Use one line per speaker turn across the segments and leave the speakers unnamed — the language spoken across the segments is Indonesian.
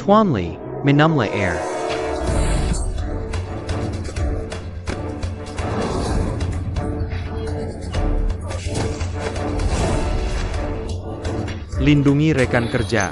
Tuanli, minumla air. Lindungi rekan kerja.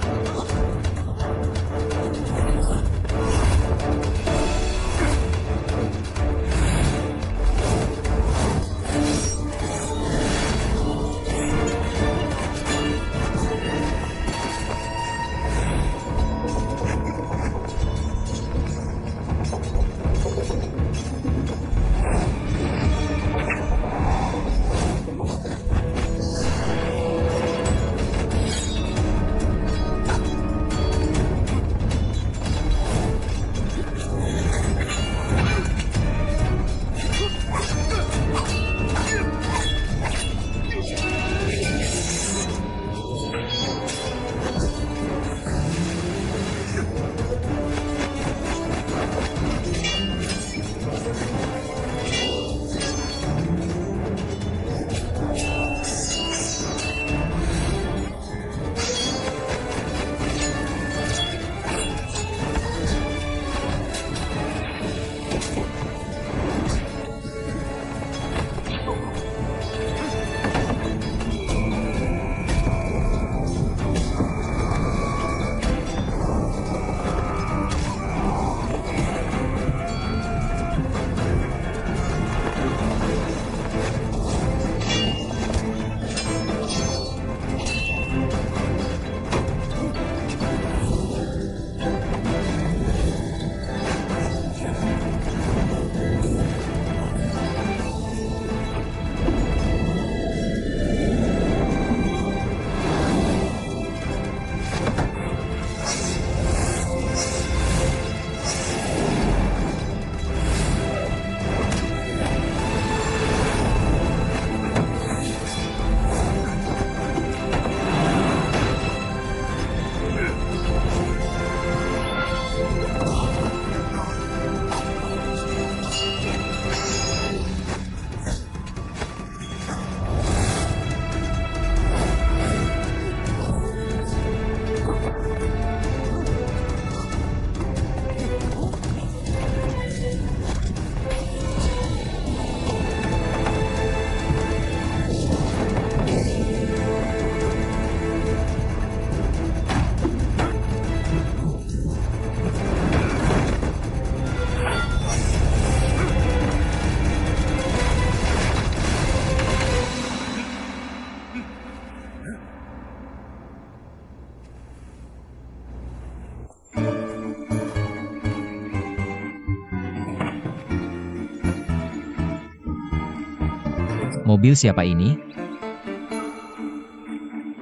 Mobil siapa ini?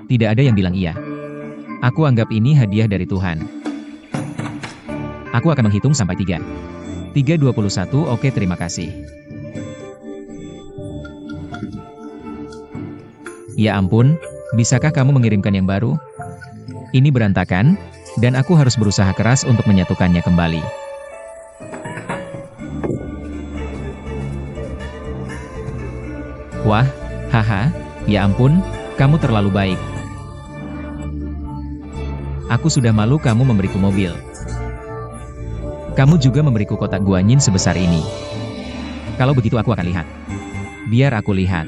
Tidak ada yang bilang iya. Aku anggap ini hadiah dari Tuhan. Aku akan menghitung sampai 3. 3:21, oke terima kasih. Ya ampun, bisakah kamu mengirimkan yang baru? Ini berantakan, dan aku harus berusaha keras untuk menyatukannya kembali. Wah, haha, ya ampun, kamu terlalu baik. Aku sudah malu kamu memberiku mobil. Kamu juga memberiku kotak guanyin sebesar ini. Kalau begitu aku akan lihat. Biar aku lihat.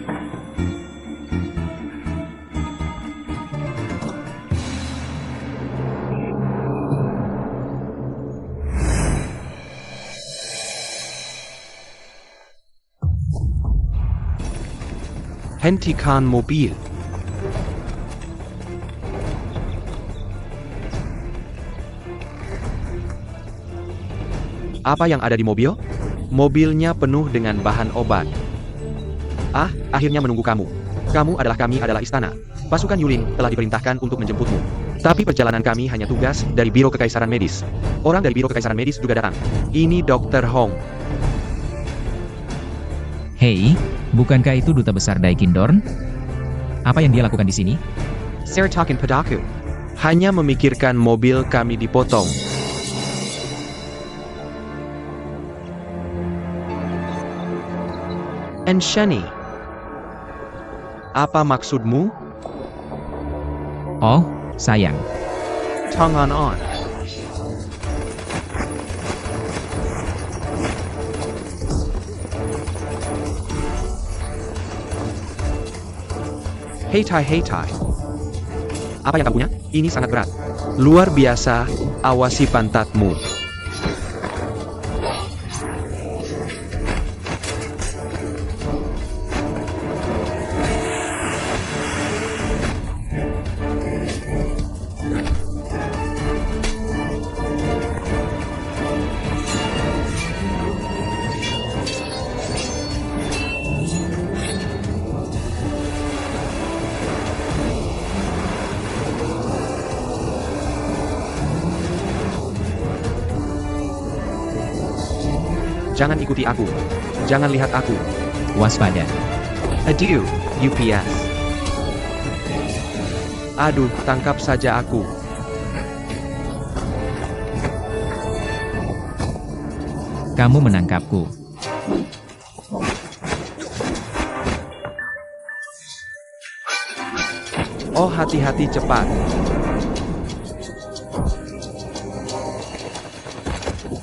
Hentikan mobil. Apa yang ada di mobil? Mobilnya penuh dengan bahan obat. Ah, akhirnya menunggu kamu. Kami adalah istana. Pasukan Yulin telah diperintahkan untuk menjemputmu. Tapi perjalanan kami hanya tugas dari Biro Kekaisaran Medis. Orang dari Biro Kekaisaran Medis juga datang. Ini Dr. Hong.
Hei, bukankah itu Duta Besar Daikindorn? Apa yang dia lakukan di sini?
Sertakin padaku. Hanya memikirkan mobil kami dipotong. Enshani. Apa maksudmu?
Oh, sayang.
Tangan on. Hei Tai. Apa yang kamu punya? Ini sangat berat. Luar biasa, awasi pantatmu. Jangan ikuti aku. Jangan lihat aku.
Waspada.
Adieu, UPS. Aduh, tangkap saja aku.
Kamu menangkapku.
Oh, hati-hati, cepat.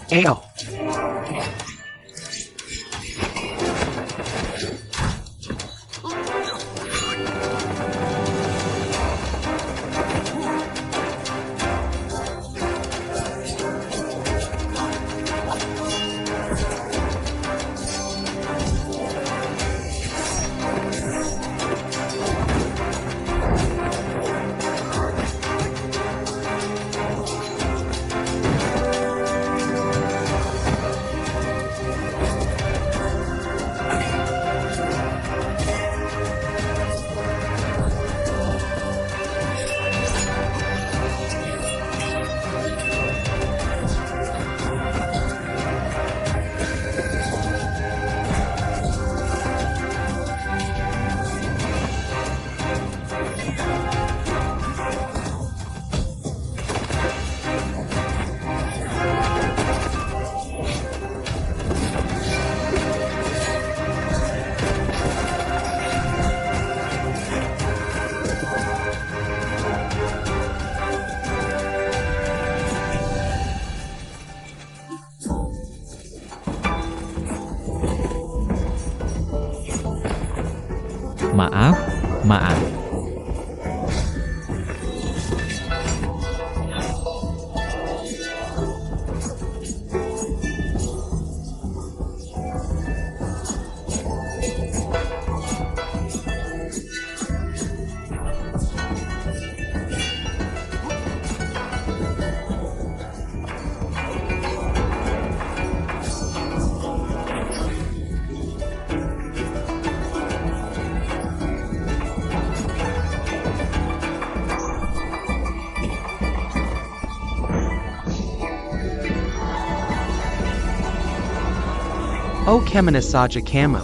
Eyo.
Maaf.
Oh, kemana saja kamu?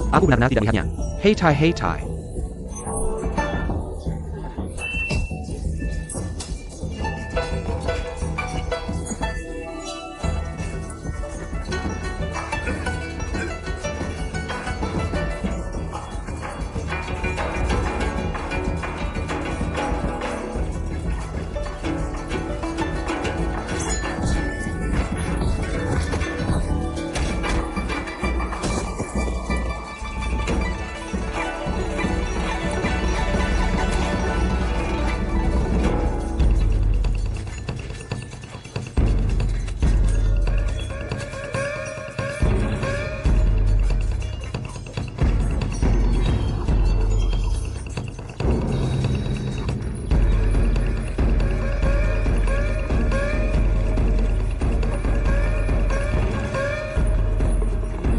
Aku benar-benar tidak melihatnya. Hei Tai.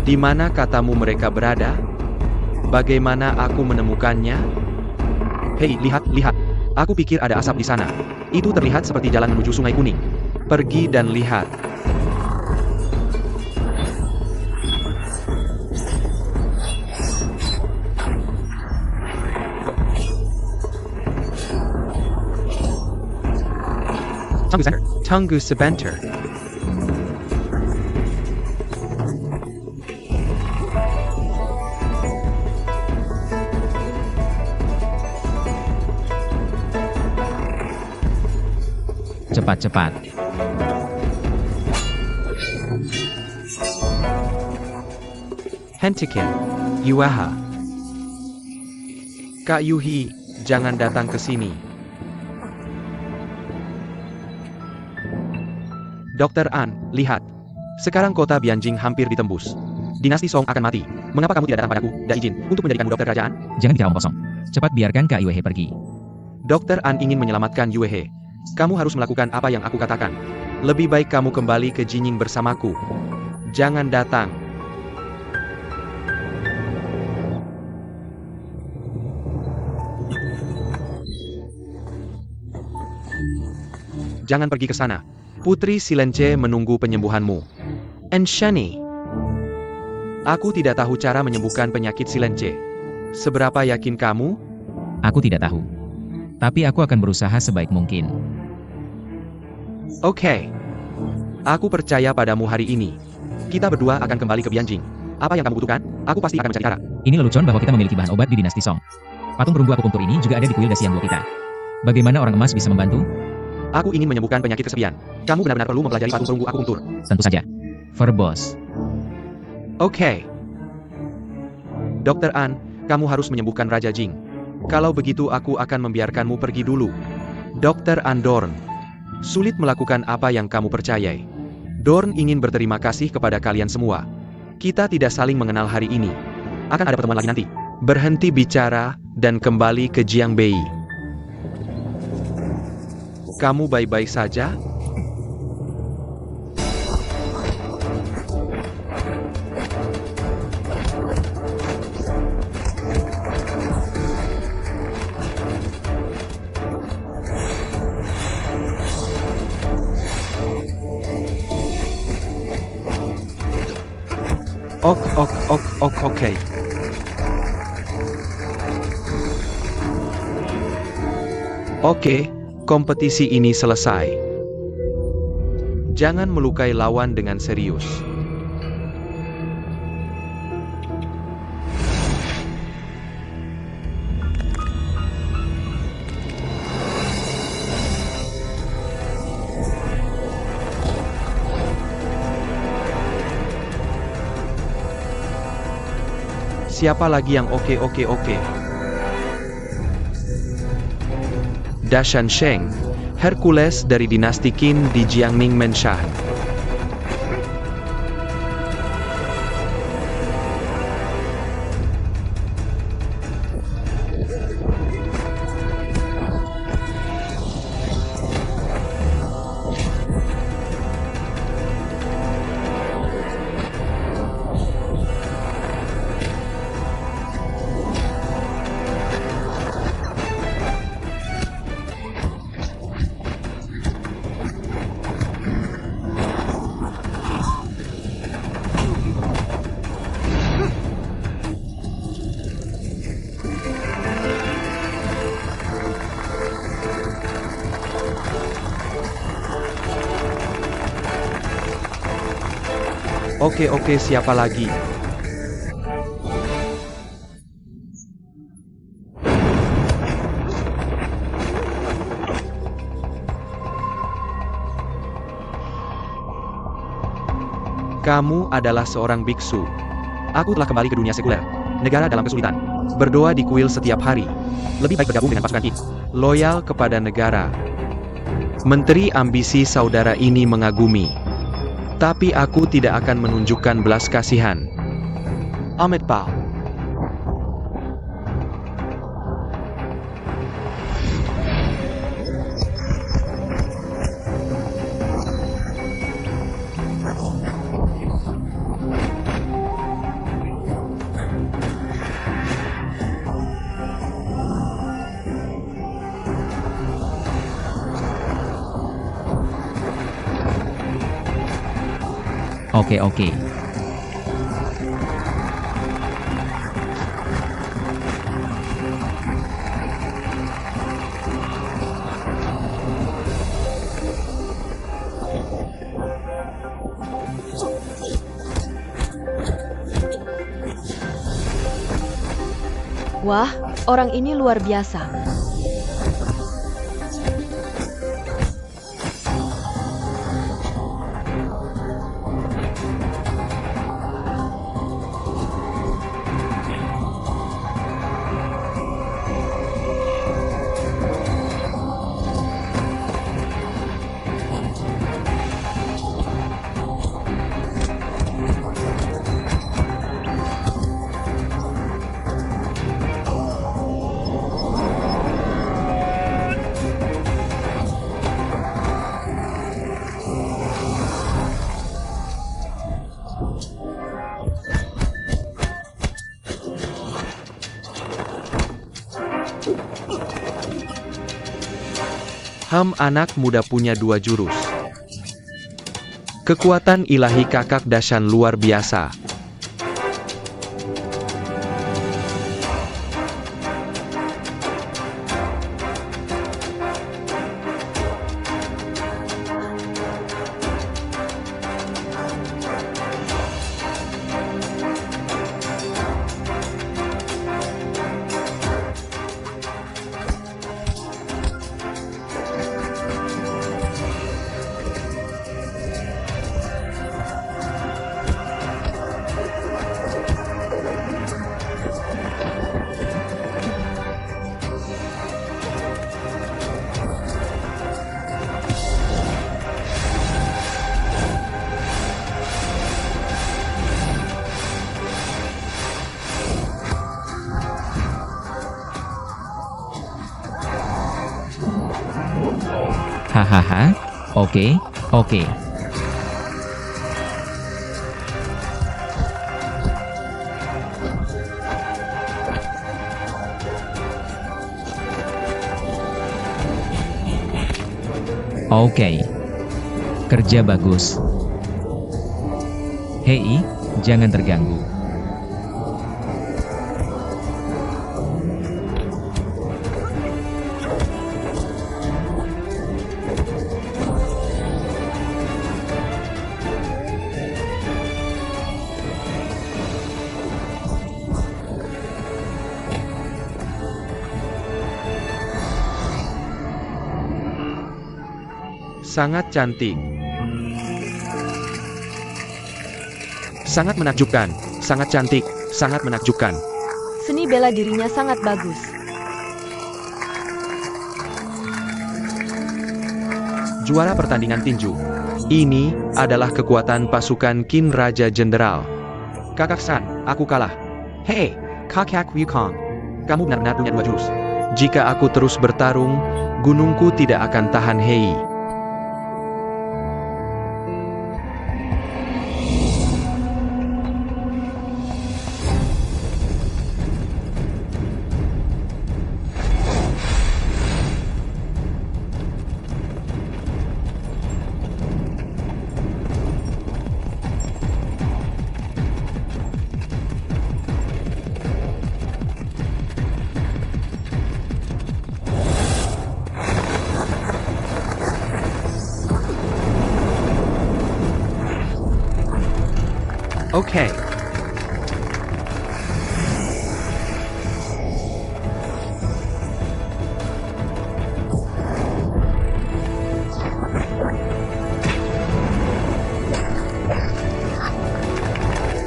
Di mana katamu mereka berada? Bagaimana aku menemukannya? Hei, lihat. Aku pikir ada asap di sana. Itu terlihat seperti jalan menuju Sungai Kuning. Pergi dan lihat. Tunggu sebentar.
Cepat.
Hentikan. Yuaha. Kak Yuhi, jangan datang ke sini. Dokter An, lihat. Sekarang kota Bianjing hampir ditembus. Dinasti Song akan mati. Mengapa kamu tidak datang padaku dan izin untuk menjadikanmu dokter kerajaan?
Jangan bicara omong kosong. Cepat biarkan Kak Yuehe pergi.
Dokter An ingin menyelamatkan Yuehe. Kamu harus melakukan apa yang aku katakan. Lebih baik kamu kembali ke Jining bersamaku. Jangan datang. Jangan pergi ke sana. Putri Silence menunggu penyembuhanmu. Enshani. Aku tidak tahu cara menyembuhkan penyakit Silence. Seberapa yakin kamu?
Aku tidak tahu. Tapi aku akan berusaha sebaik mungkin.
Oke. Aku percaya padamu hari ini. Kita berdua akan kembali ke Bianjing. Apa yang kamu butuhkan? Aku pasti akan mencari cara.
Ini lelucon bahwa kita memiliki bahan obat di dinasti Song. Patung perunggu akupunktur ini juga ada di kuil Dasian Duo kita. Bagaimana orang emas bisa membantu?
Aku ingin menyembuhkan penyakit kesepian. Kamu benar-benar perlu mempelajari patung perunggu akupunktur.
Tentu saja. Verbos.
Oke. Dokter An, kamu harus menyembuhkan Raja Jing. Kalau begitu aku akan membiarkanmu pergi dulu. Dokter An Dorn. Sulit melakukan apa yang kamu percayai. Dorn ingin berterima kasih kepada kalian semua. Kita tidak saling mengenal hari ini. Akan ada pertemuan lagi nanti. Berhenti bicara dan kembali ke Jiangbei. Kamu baik-baik saja? Oke. Oke, kompetisi ini selesai. Jangan melukai lawan dengan serius. Siapa lagi yang oke? Dashan Sheng, Hercules dari dinasti Qin di Jiangning Menshan. Oke, siapa lagi? Kamu adalah seorang biksu. Aku telah kembali ke dunia sekuler. Negara dalam kesulitan. Berdoa di kuil setiap hari. Lebih baik bergabung dengan pasukan Qin. Loyal kepada negara. Menteri ambisi saudara ini mengagumi. Tapi aku tidak akan menunjukkan belas kasihan. Ahmed Pal.
Oke.
Wah, orang ini luar biasa.
Anak muda punya 2 jurus. Kekuatan ilahi kakak Dashan luar biasa.
Hahaha, oke, oke. Oke. Kerja bagus. Hei, jangan terganggu.
Sangat cantik. Sangat menakjubkan, sangat cantik, sangat menakjubkan.
Seni bela dirinya sangat bagus.
Juara pertandingan tinju. Ini adalah kekuatan pasukan Qin Raja Jenderal. Kakak San, aku kalah. Hei, kakak Wukong. Kamu benar-benar punya 2 jurus. Jika aku terus bertarung, gunungku tidak akan tahan. Hei. Oke.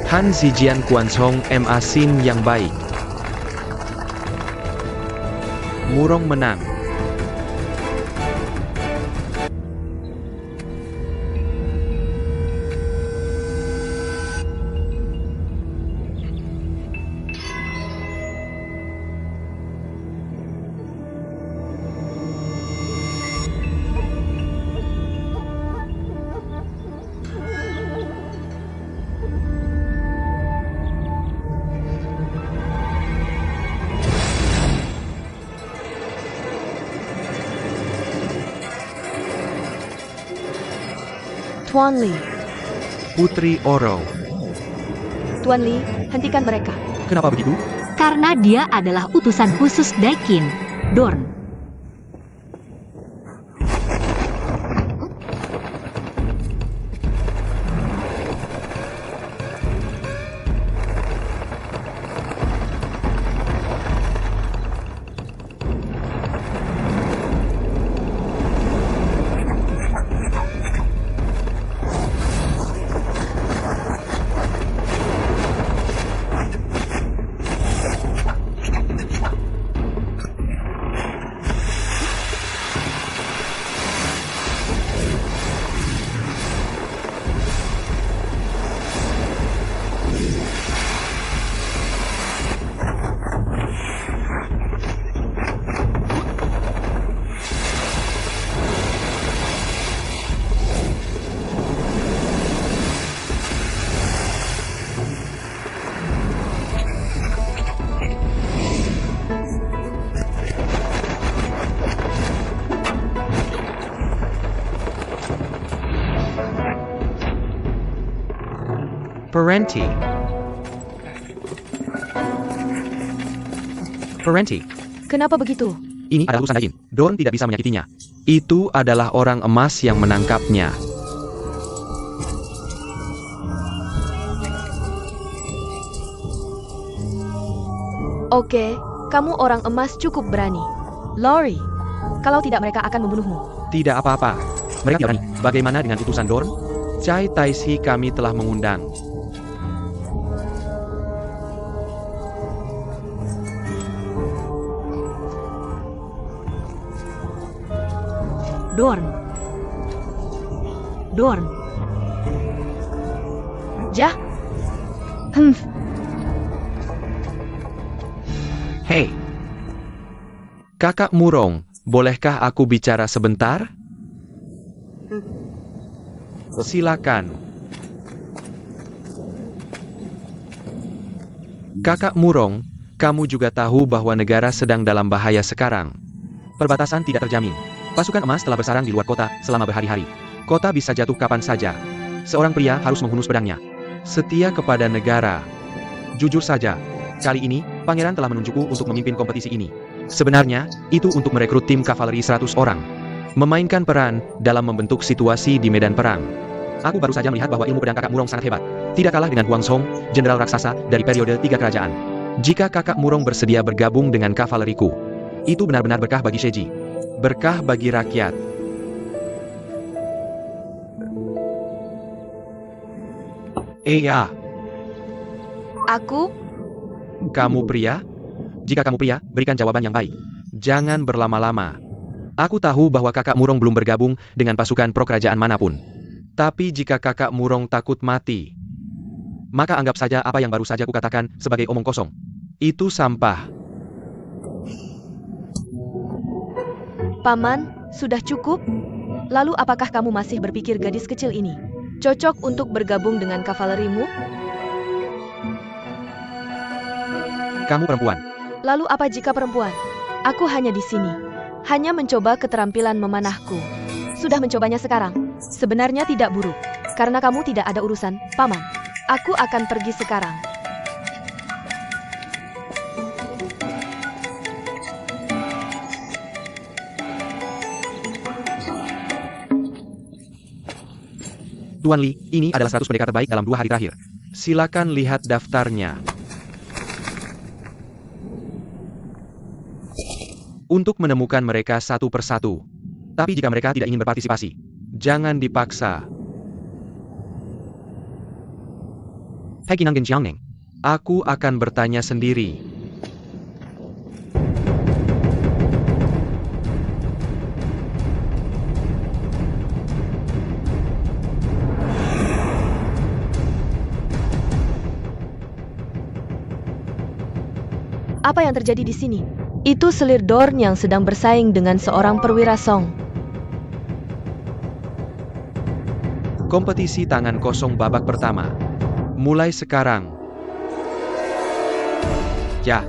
Han Zijian Quanzhong Ma Xin yang baik. Murong menang.
Tuan Li,
Putri Oro.
Tuan Li, hentikan mereka.
Kenapa begitu?
Karena dia adalah utusan khusus Daikin, Dorn.
Parenti. Parenti.
Kenapa begitu?
Ini adalah urusan Daikin. Dorn tidak bisa menyakitinya. Itu adalah orang emas yang menangkapnya.
Oke, kamu orang emas cukup berani. Lori, kalau tidak mereka akan membunuhmu.
Tidak apa-apa. Mereka tidak berani. Bagaimana dengan utusan Dorn? Chai Taisi kami telah mengundang.
Dorn. Dorn.
Jah,
Hei. Kakak Murong, bolehkah aku bicara sebentar? Silakan. Kakak Murong, kamu juga tahu bahwa negara sedang dalam bahaya sekarang. Perbatasan tidak terjamin. Pasukan emas telah bersarang di luar kota selama berhari-hari. Kota bisa jatuh kapan saja. Seorang pria harus menghunus pedangnya. Setia kepada negara. Jujur saja, kali ini, pangeran telah menunjukku untuk memimpin kompetisi ini. Sebenarnya, itu untuk merekrut tim kavaleri 100 orang. Memainkan peran dalam membentuk situasi di medan perang. Aku baru saja melihat bahwa ilmu pedang kakak Murong sangat hebat. Tidak kalah dengan Huang Song, jenderal raksasa dari periode 3 kerajaan. Jika kakak Murong bersedia bergabung dengan kavaleriku, itu benar-benar berkah bagi Sheji. Berkah bagi rakyat. Iya.
aku,
Kamu pria? Jika kamu pria, berikan jawaban yang baik. Jangan berlama-lama. Aku tahu bahwa kakak Murong belum bergabung dengan pasukan pro-kerajaan manapun. Tapi jika kakak Murong takut mati, maka anggap saja apa yang baru saja kukatakan sebagai omong kosong. Itu sampah.
Paman, sudah cukup? Lalu apakah kamu masih berpikir gadis kecil ini cocok untuk bergabung dengan kavalerimu?
Kamu perempuan.
Lalu apa jika perempuan? Aku hanya di sini. Hanya mencoba keterampilan memanahku. Sudah mencobanya sekarang. Sebenarnya tidak buruk. Karena kamu tidak ada urusan, Paman. Aku akan pergi sekarang.
Tuan Li, ini adalah 100 pendekar terbaik dalam 2 hari terakhir. Silakan lihat daftarnya. Untuk menemukan mereka satu persatu. Tapi jika mereka tidak ingin berpartisipasi, jangan dipaksa. Hai Kinang Genjiangneng. Aku akan bertanya sendiri.
Apa yang terjadi di sini? Itu selir Dorn yang sedang bersaing dengan seorang perwira Song.
Kompetisi tangan kosong babak pertama. Mulai sekarang. Ya.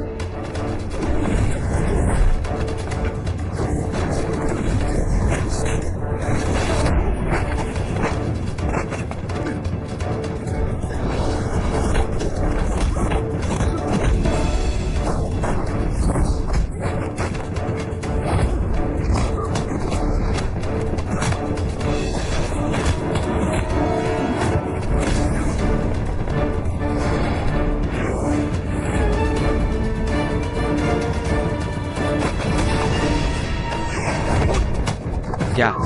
Ya.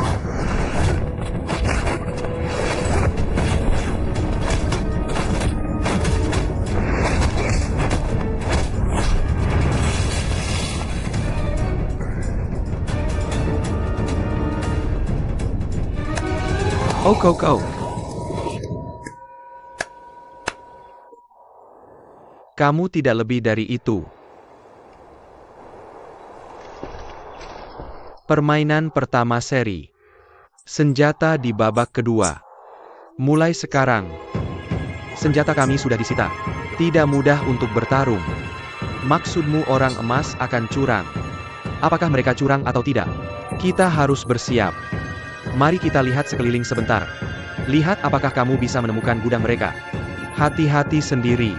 Oh. Kamu tidak lebih dari itu. Permainan pertama seri. Senjata di babak kedua. Mulai sekarang. Senjata kami sudah disita. Tidak mudah untuk bertarung. Maksudmu orang emas akan curang. Apakah mereka curang atau tidak? Kita harus bersiap. Mari kita lihat sekeliling sebentar. Lihat apakah kamu bisa menemukan gudang mereka. Hati-hati sendiri.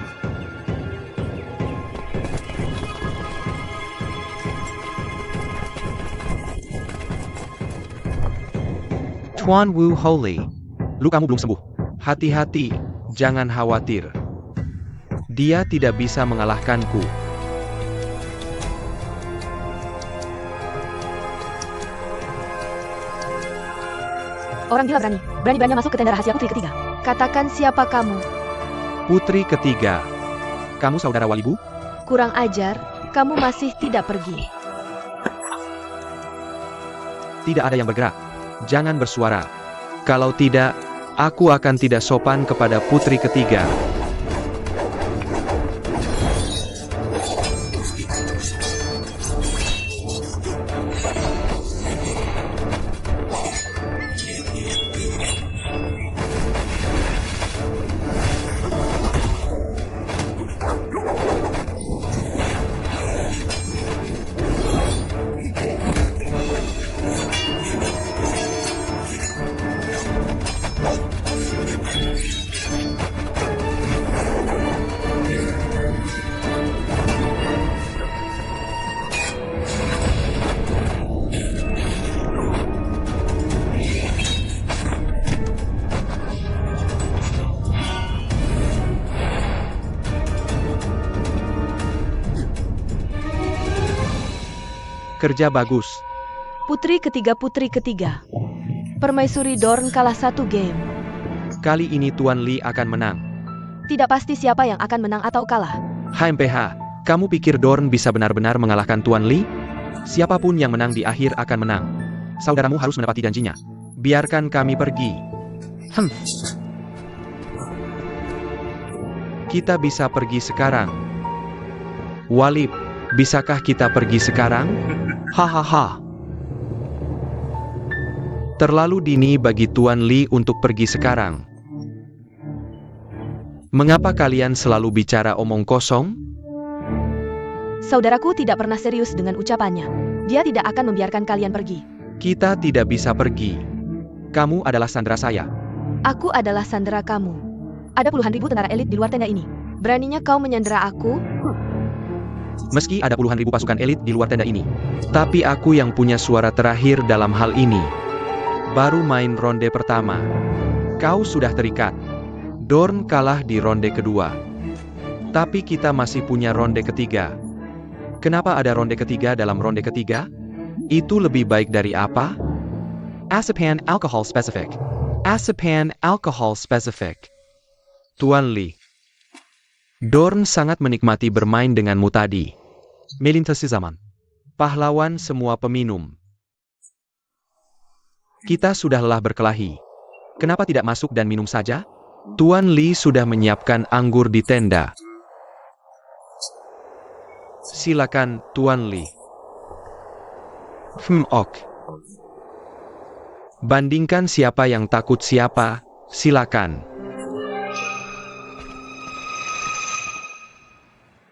Tuan Wu Holy, lukamu belum sembuh. Hati-hati, jangan khawatir. Dia tidak bisa mengalahkanku.
Orang gila berani-beraninya masuk ke tenda rahasia putri ketiga. Katakan siapa kamu?
Putri ketiga. Kamu saudara Walibu?
Kurang ajar, kamu masih tidak pergi.
Tidak ada yang bergerak. Jangan bersuara. Kalau tidak, aku akan tidak sopan kepada putri ketiga. Kerja bagus.
Putri ketiga. Permaisuri Dorn kalah 1 game.
Kali ini Tuan Li akan menang.
Tidak pasti siapa yang akan menang atau kalah.
HMPH, kamu pikir Dorn bisa benar-benar mengalahkan Tuan Li? Siapapun yang menang di akhir akan menang. Saudaramu harus menepati janjinya. Biarkan kami pergi. Kita bisa pergi sekarang. Walib, bisakah kita pergi sekarang? Hahaha. Terlalu dini bagi Tuan Li untuk pergi sekarang. Mengapa kalian selalu bicara omong kosong?
Saudaraku tidak pernah serius dengan ucapannya. Dia tidak akan membiarkan kalian pergi.
Kita tidak bisa pergi. Kamu adalah sandera saya.
Aku adalah sandera kamu. Ada puluhan ribu tentara elit di luar tenda ini. Beraninya kau menyandera aku?
Meski ada puluhan ribu pasukan elit di luar tenda ini. Tapi aku yang punya suara terakhir dalam hal ini. Baru main ronde pertama. Kau sudah terikat. Dorn kalah di ronde kedua. Tapi kita masih punya ronde ketiga. Kenapa ada ronde ketiga dalam ronde ketiga? Itu lebih baik dari apa? Asapan alcohol specific. Asapan alcohol specific. Tuan Li. Dorn sangat menikmati bermain denganmu tadi. Melintasi zaman. Pahlawan semua peminum. Kita sudah lelah berkelahi. Kenapa tidak masuk dan minum saja? Tuan Li sudah menyiapkan anggur di tenda. Silakan, Tuan Li. Ok. Bandingkan siapa yang takut siapa, silakan.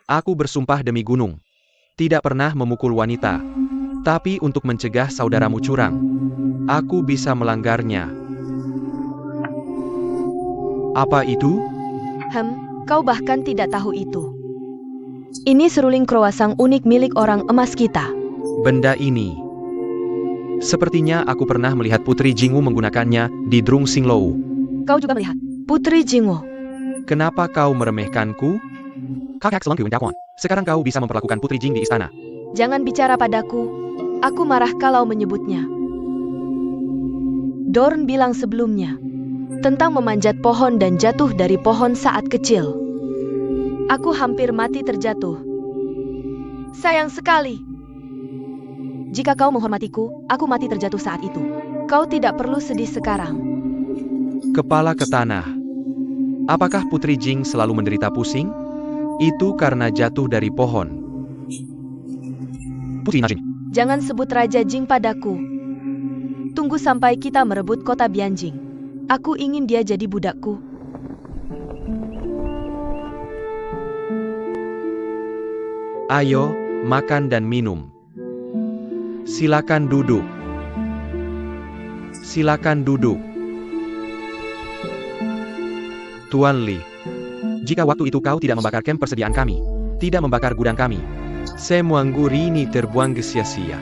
Aku bersumpah demi gunung. Tidak pernah memukul wanita. Tapi untuk mencegah saudaramu curang, aku bisa melanggarnya. Apa itu?
Kau bahkan tidak tahu itu. Ini seruling kroasang unik milik orang emas kita.
Benda ini. Sepertinya aku pernah melihat Putri Jingwu menggunakannya di Drung Xinglou.
Kau juga melihat Putri Jingwu.
Kenapa kau meremehkanku? Sekarang kau bisa memperlakukan Putri Jing di istana.
Jangan bicara padaku. Aku marah kalau menyebutnya. Dorn bilang sebelumnya tentang memanjat pohon dan jatuh dari pohon saat kecil. Aku hampir mati terjatuh. Sayang sekali. Jika kau menghormatiku, aku mati terjatuh saat itu. Kau tidak perlu sedih sekarang.
Kepala ke tanah. Apakah Putri Jing selalu menderita pusing? Itu karena jatuh dari pohon. Putri Najin.
Jangan sebut Raja Jing padaku. Tunggu sampai kita merebut kota Bianjing. Aku ingin dia jadi budakku.
Ayo, makan dan minum. Silakan duduk. Silakan duduk. Tuan Li. Jika waktu itu kau tidak membakar camp persediaan kami, tidak membakar gudang kami, semua anggur ini terbuang sia-sia.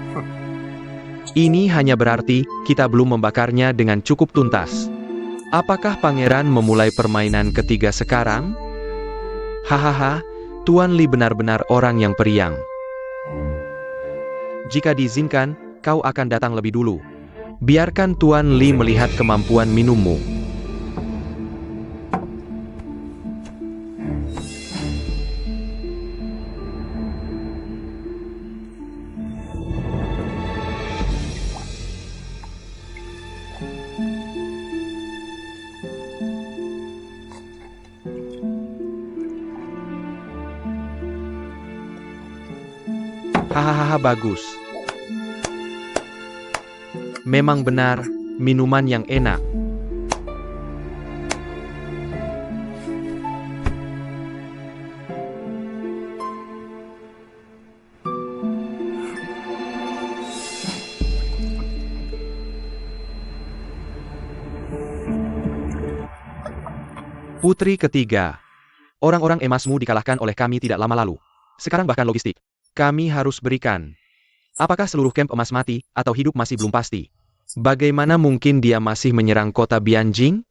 Ini hanya berarti kita belum membakarnya dengan cukup tuntas. Apakah pangeran memulai permainan ketiga sekarang? Hahaha, Tuan Li benar-benar orang yang periang. Jika diizinkan, kau akan datang lebih dulu. Biarkan Tuan Li melihat kemampuan minummu. Hahaha, bagus. Memang benar, minuman yang enak. Putri ketiga. Orang-orang emasmu dikalahkan oleh kami tidak lama lalu. Sekarang bahkan logistik kami harus berikan. Apakah seluruh camp emas mati, atau hidup masih belum pasti? Bagaimana mungkin dia masih menyerang kota Bianjing?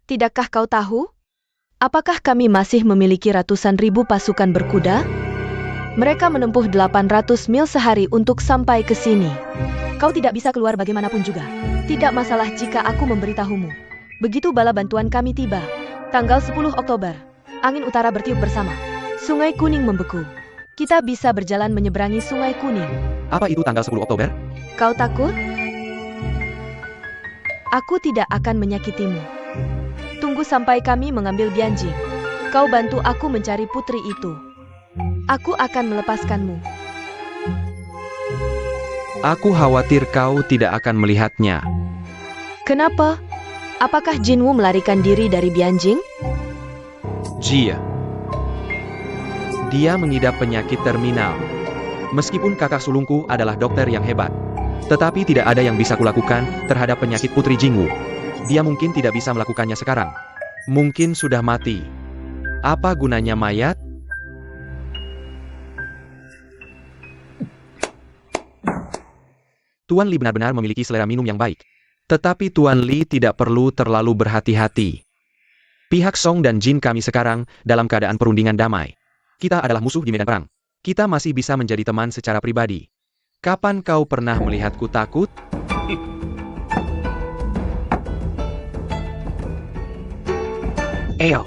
Tidakkah kau tahu? Apakah kami masih memiliki ratusan ribu pasukan berkuda? Mereka menempuh 800 mil sehari untuk sampai ke sini. Kau tidak bisa keluar bagaimanapun juga. Tidak masalah jika aku memberitahumu. Begitu bala bantuan kami tiba. Tanggal 10 Oktober. Angin utara bertiup bersama. Sungai Kuning membeku. Kita bisa berjalan menyeberangi Sungai Kuning.
Apa itu tanggal 10 Oktober?
Kau takut? Aku tidak akan menyakitimu. Tunggu sampai kami mengambil Bianjing. Kau bantu aku mencari putri itu. Aku akan melepaskanmu.
Aku khawatir kau tidak akan melihatnya.
Kenapa? Apakah Jinwu melarikan diri dari Bianjing?
Jia. Dia mengidap penyakit terminal. Meskipun kakak sulungku adalah dokter yang hebat, tetapi tidak ada yang bisa kulakukan terhadap penyakit Putri Jingwu. Dia mungkin tidak bisa melakukannya sekarang. Mungkin sudah mati. Apa gunanya mayat? Tuan Li benar-benar memiliki selera minum yang baik. Tetapi Tuan Li tidak perlu terlalu berhati-hati. Pihak Song dan Jin kami sekarang dalam keadaan perundingan damai. Kita adalah musuh di medan perang. Kita masih bisa menjadi teman secara pribadi. Kapan kau pernah melihatku takut? Eyo.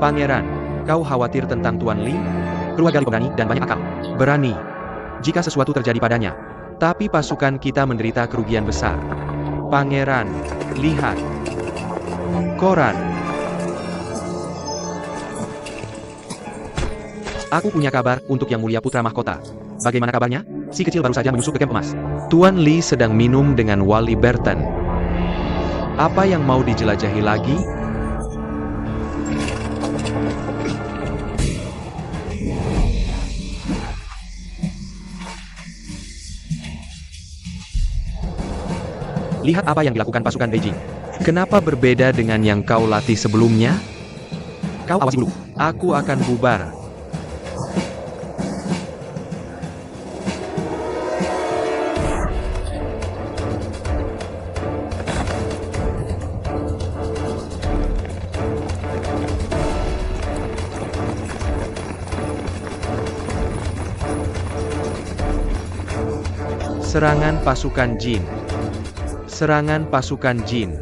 Pangeran, kau khawatir tentang Tuan Li? Keluarga Li pemberani dan banyak akal. Berani. Jika sesuatu terjadi padanya. Tapi pasukan kita menderita kerugian besar. Pangeran, lihat. Koran. Aku punya kabar untuk Yang Mulia Putra Mahkota. Bagaimana kabarnya? Si kecil baru saja menyusup ke camp emas. Tuan Li sedang minum dengan Wali Burton. Apa yang mau dijelajahi lagi? Lihat apa yang dilakukan pasukan Beijing. Kenapa berbeda dengan yang kau latih sebelumnya? Kau awasi dulu. Aku akan bubar. Serangan pasukan Jin. Serangan pasukan Jin.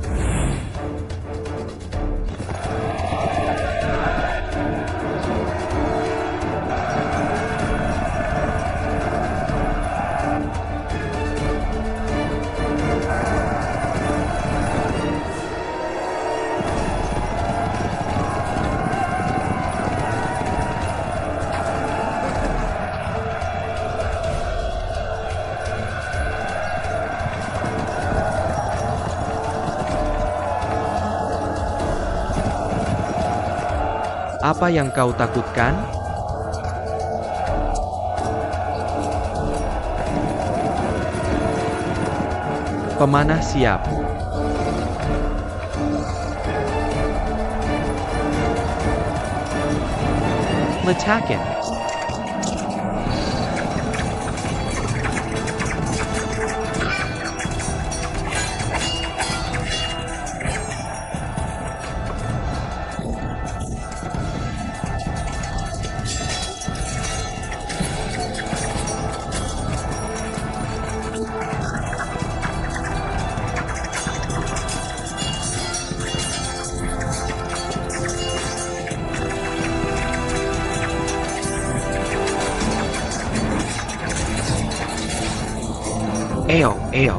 Apa yang kau takutkan? Pemanah siap. Letakin. Ayo, ayo.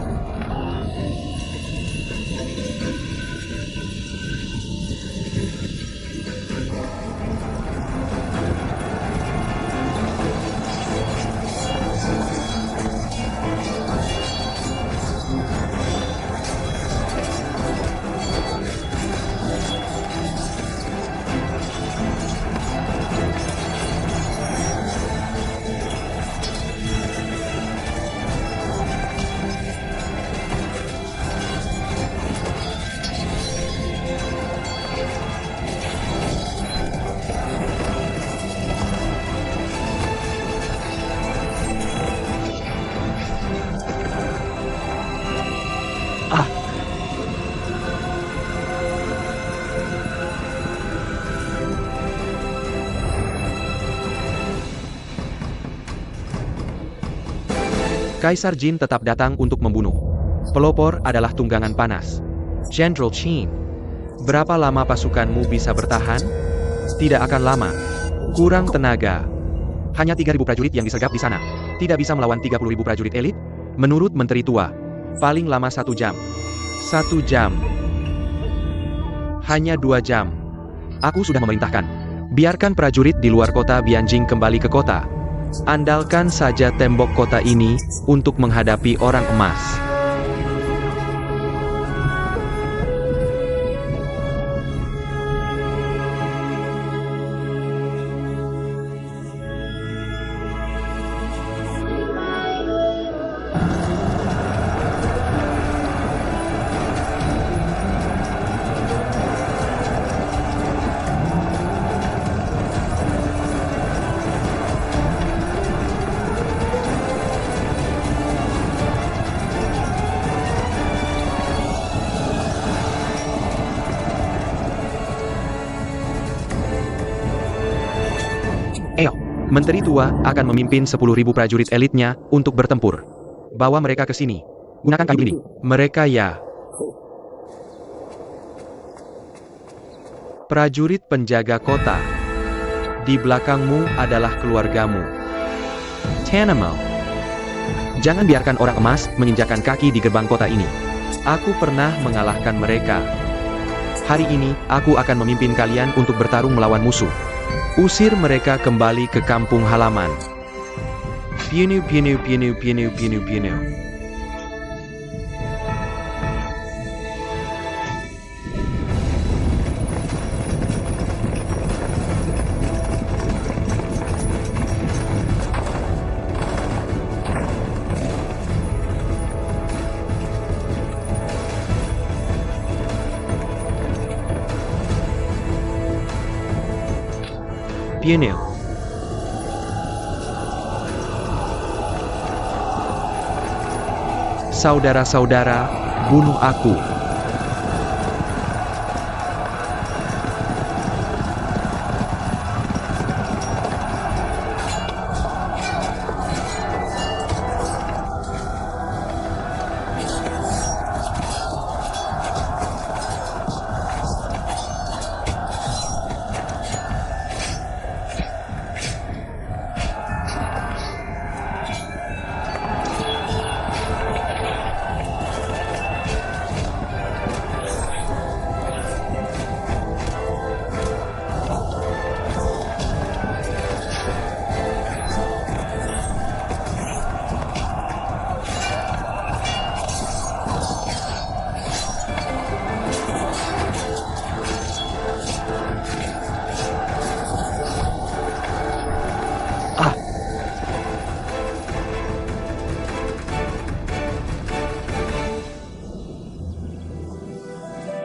Kaisar Jin tetap datang untuk membunuh. Pelopor adalah tunggangan panas. General Qin, berapa lama pasukanmu bisa bertahan? Tidak akan lama. Kurang tenaga. Hanya 3.000 prajurit yang disergap di sana. Tidak bisa melawan 30.000 prajurit elit? Menurut Menteri Tua, paling lama 1 jam. 1 jam. Hanya 2 jam. Aku sudah memerintahkan. Biarkan prajurit di luar kota Bianjing kembali ke kota. Andalkan saja tembok kota ini untuk menghadapi orang emas. Menteri Tua akan memimpin 10.000 prajurit elitnya untuk bertempur. Bawa mereka ke sini. Gunakan kayu ini. Mereka ya. Prajurit penjaga kota. Di belakangmu adalah keluargamu. Tanamo. Jangan biarkan orang emas menginjakkan kaki di gerbang kota ini. Aku pernah mengalahkan mereka. Hari ini, aku akan memimpin kalian untuk bertarung melawan musuh. Usir mereka kembali ke kampung halaman. Piunu piunu piunu piunu piunu piunu. Piunu. Saudara-saudara, bunuh aku.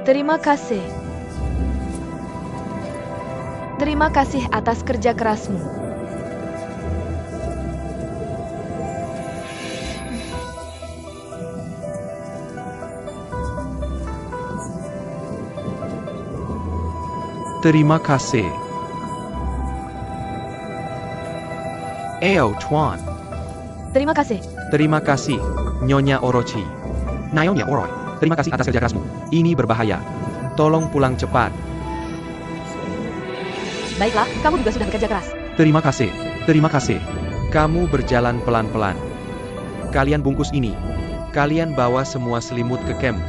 Terima kasih. Terima kasih atas kerja kerasmu.
Terima kasih. Tuan.
Terima kasih.
Terima kasih, Nyonya Orochi. Nyonya Oroy, terima kasih atas kerja kerasmu. Ini berbahaya. Tolong pulang cepat.
Baiklah, kamu juga sudah bekerja keras.
Terima kasih. Terima kasih. Kamu berjalan pelan-pelan. Kalian bungkus ini. Kalian bawa semua selimut ke camp.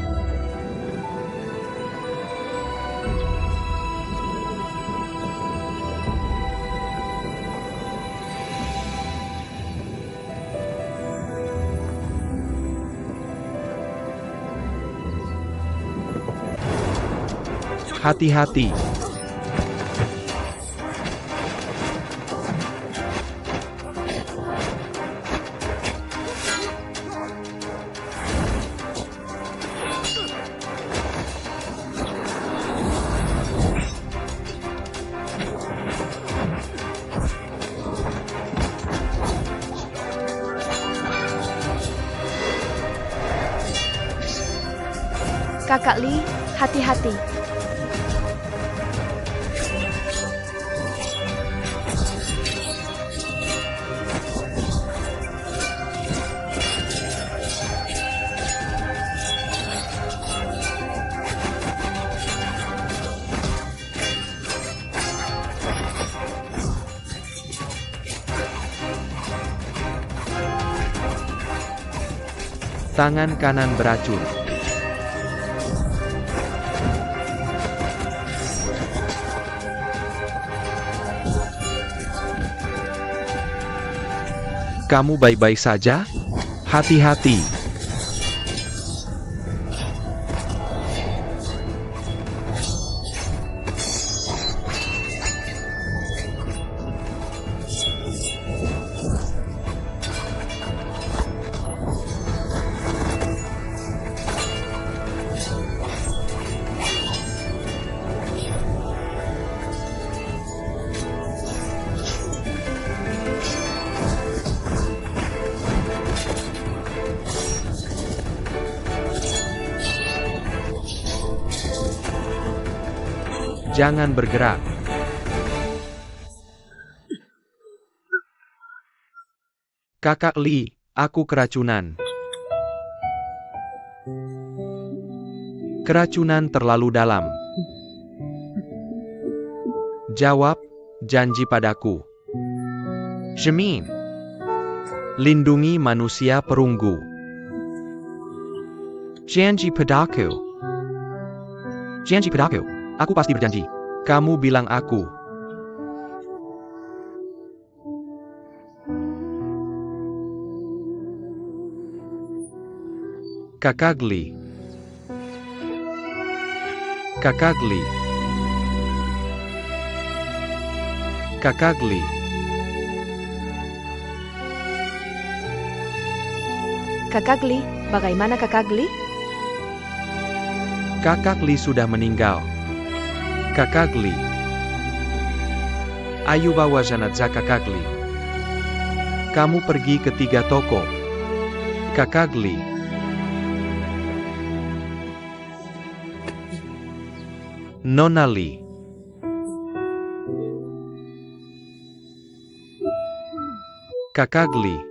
Hati-hati.
Kakak Lee, hati-hati.
Tangan kanan beracun. Kamu baik-baik saja? Hati-hati. Jangan bergerak. Kakak Lee, aku keracunan. Keracunan terlalu dalam. Jawab, janji padaku. Jamin. Lindungi manusia perunggu. Janji padaku. Janji padaku. Aku pasti berjanji. Kamu bilang aku. Kakak Lee. Kakak Lee. Kakak Lee.
Kakak Lee, bagaimana Kakak Lee?
Kakak Lee sudah meninggal. Kakak Lee. Ayo bawa jenazah Kakak Lee. Kamu pergi ke 3 toko. Kakak Lee. Nona Lee. Kakak Lee.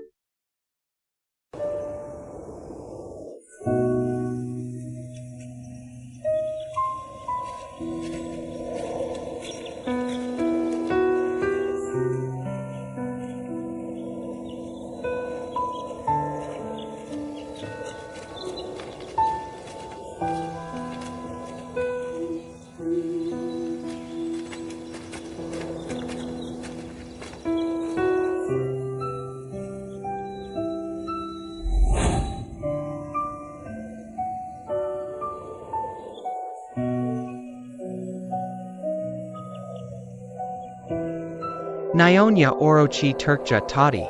Nyonya Orochi Turkja Tadi.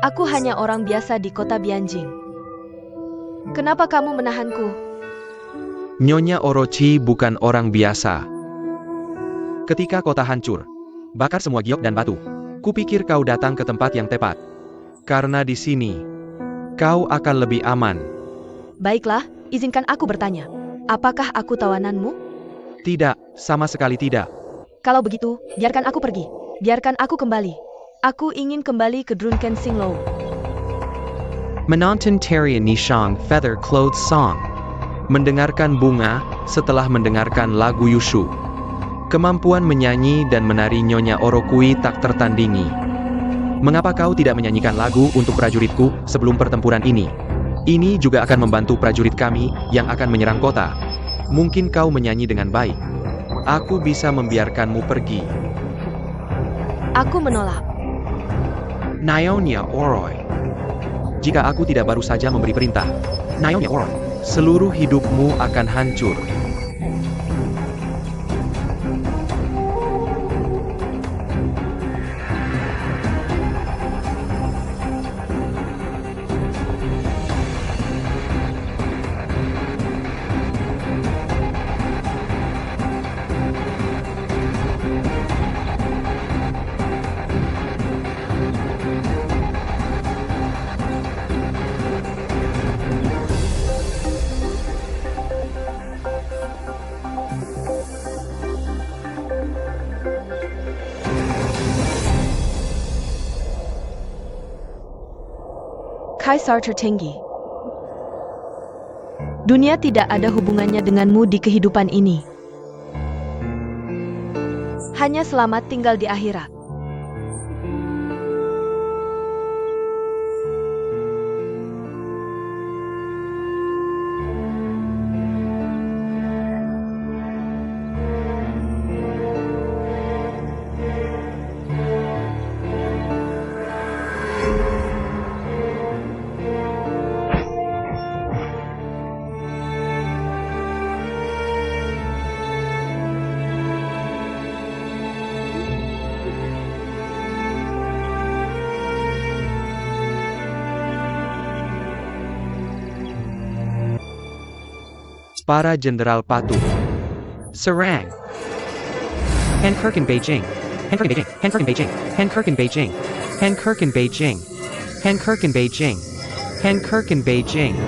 Aku hanya orang biasa di kota Bianjing. Kenapa kamu menahanku?
Nyonya Orochi bukan orang biasa. Ketika kota hancur, bakar semua giok dan batu. Kupikir kau datang ke tempat yang tepat. Karena di sini, kau akan lebih aman.
Baiklah, izinkan aku bertanya. Apakah aku tawananmu?
Tidak, sama sekali tidak.
Kalau begitu, biarkan aku pergi. Biarkan aku kembali. Aku ingin kembali ke Drunken Singlow.
Menonton Tarian Nishang Feather Clothes Song. Mendengarkan bunga, setelah mendengarkan lagu Yushu. Kemampuan menyanyi dan menari Nyonya Orokui tak tertandingi. Mengapa kau tidak menyanyikan lagu untuk prajuritku sebelum pertempuran ini? Ini juga akan membantu prajurit kami yang akan menyerang kota. Mungkin kau menyanyi dengan baik. Aku bisa membiarkanmu pergi.
Aku menolak.
Nyonya Oroi. Jika aku tidak baru saja memberi perintah, Nyonya Oroi, seluruh hidupmu akan hancur.
Kaisar tertinggi. Dunia tidak ada hubungannya denganmu di kehidupan ini. Hanya selamat tinggal di akhirat.
Para jenderal patuh. Serang. Hancock in Beijing. Hancock in Beijing. Hancock in Beijing. Hancock in Beijing. Hancock in Beijing. Hancock in Beijing. Hancock in Beijing.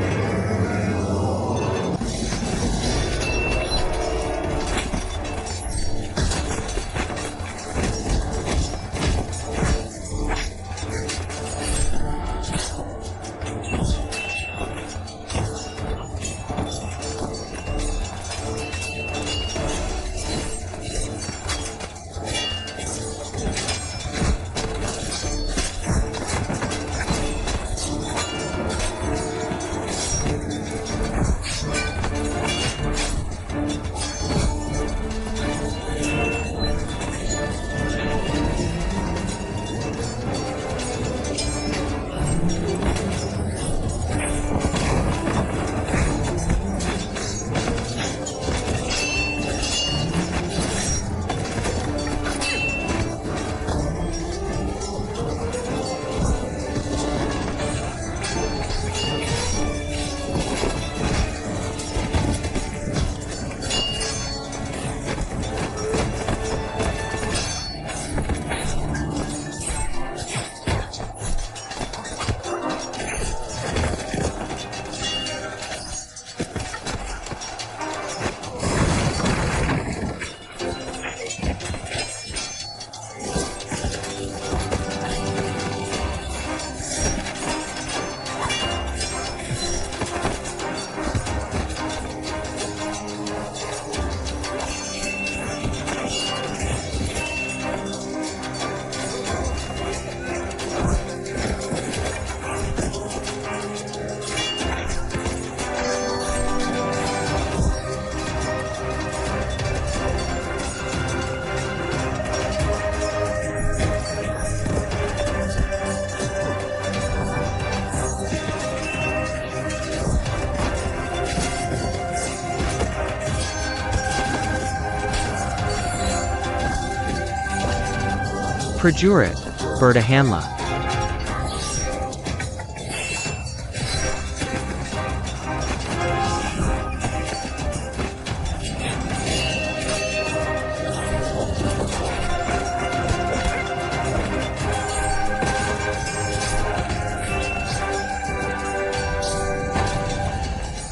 Prajurit, bertahanlah.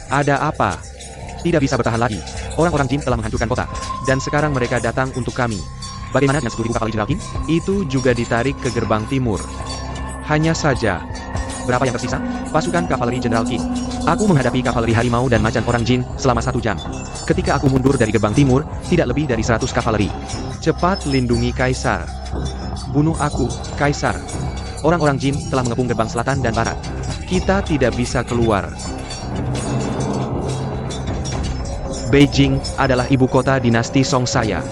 Ada apa? Tidak bisa bertahan lagi. Orang-orang jin telah menghancurkan kota. Dan sekarang mereka datang untuk kami. Bagaimana dengan 10.000 kavaleri Jenderal King? Itu juga ditarik ke gerbang timur. Hanya saja. Berapa yang tersisa? Pasukan kavaleri Jenderal King. Aku menghadapi kavaleri harimau dan macan orang jin selama 1 jam. Ketika aku mundur dari gerbang timur, tidak lebih dari 100 kavaleri. Cepat lindungi Kaisar. Bunuh aku, Kaisar. Orang-orang jin telah mengepung gerbang selatan dan barat. Kita tidak bisa keluar. Beijing adalah ibu kota dinasti Song saya.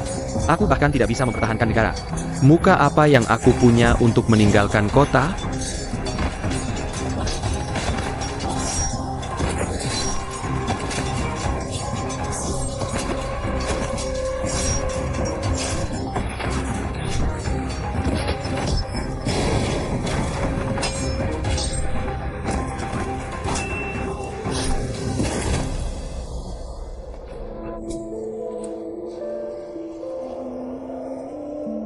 Aku bahkan tidak bisa mempertahankan negara. Muka apa yang aku punya untuk meninggalkan kota?